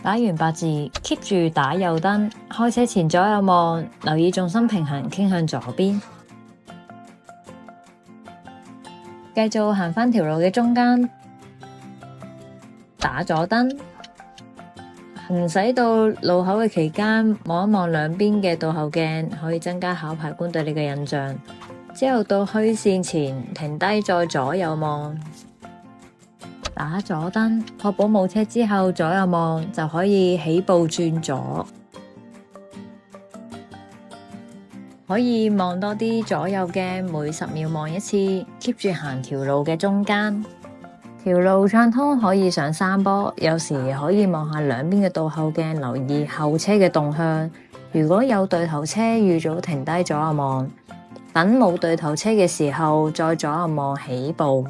打完八字 ，keep 住打右燈，開車前左右望，留意重心平衡傾向左邊。繼續行返條路嘅中間，打左燈。行駛到路口嘅期間，望一望兩邊嘅倒後鏡，可以增加考牌官對你嘅印象。之後到虛線前停低，再左右望，打左燈，確保冇車之後左右望就可以起步轉左，可以望多啲左右鏡，每10秒望一次 ，keep 住行條路嘅中間。條路暢通，可以上山坡，有時可以望下兩邊嘅倒後鏡，留意後車嘅動向。如果有對頭車，預早停低左右望，等冇對頭車嘅時候再左右望起步。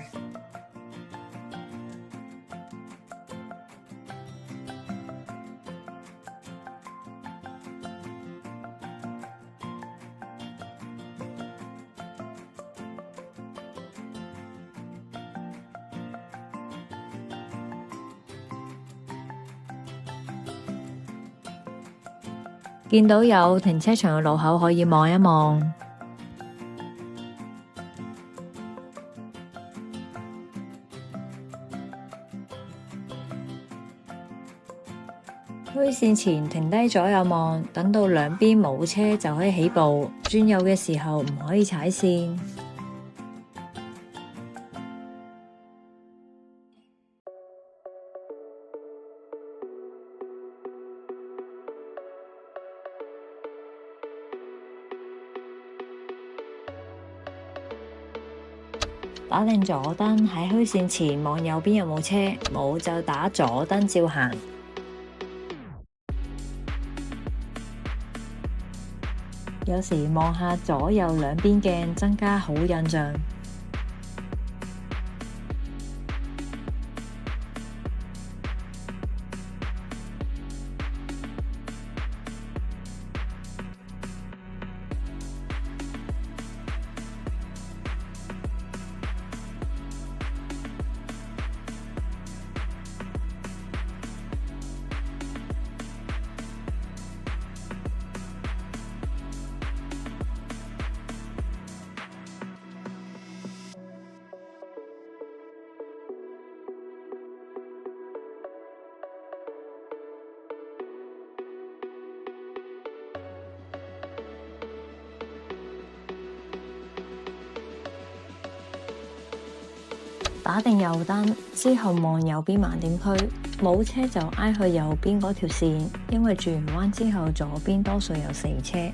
見到有停車場嘅路口可以望一望。虛線前停低左右望，等到兩邊冇車就可以起步。轉右嘅時候唔可以踩線。打定左燈，喺虛線前望右邊有冇車，冇就打左燈照行。有時望下左右兩邊鏡，增加好印象。打定右燈之後望右邊盲點區，冇車就挨去右邊嗰條線，因為轉完彎之後左邊多數有4車。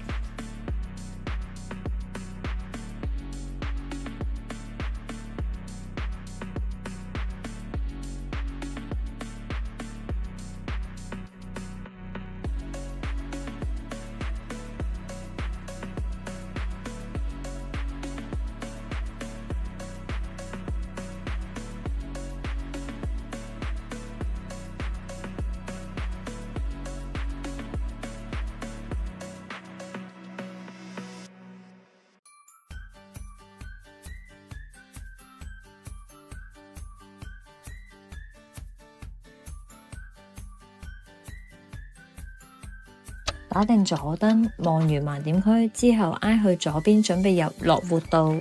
打定左燈，望完盲點區之後挨去左邊準備入樂活道。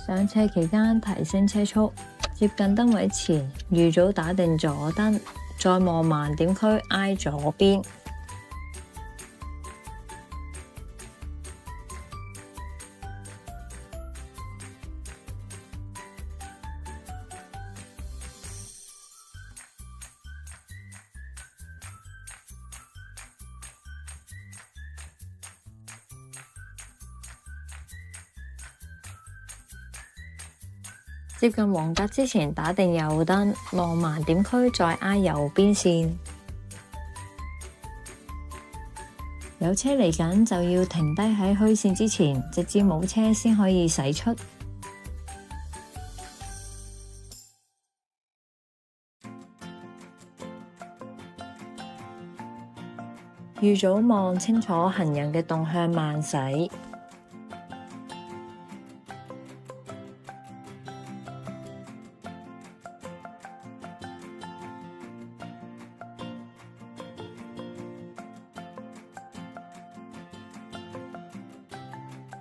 上斜期間提升車速，接近燈位前預早打定左燈，再望盲點區挨左邊。接近黃格之前打定右燈，望盲點區再挨右邊線。有車嚟緊就要停低喺虛線之前，直至冇車先可以駛出。預早望清楚行人嘅動向慢駛。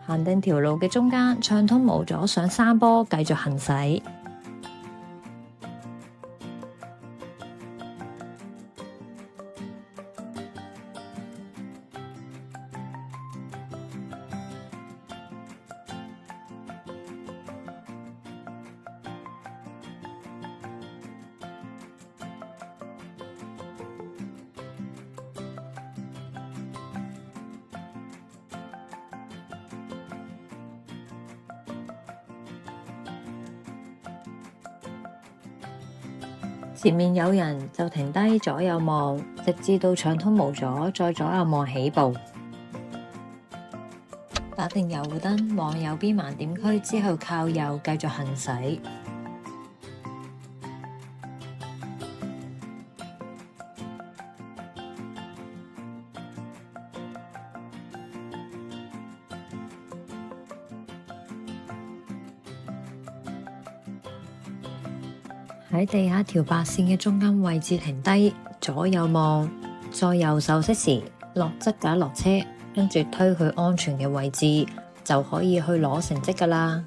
行定條路嘅中間，暢通無阻上山坡，繼續行駛。前面有人就停低左右望，直至到暢通無阻，再左右望起步。打定右燈，往右邊盲點區之後靠右繼續行駛。喺地下條白線嘅中間位置停低，左右望，再右手熄匙，落側架落車，跟住推去安全嘅位置，就可以去攞成績㗎喇。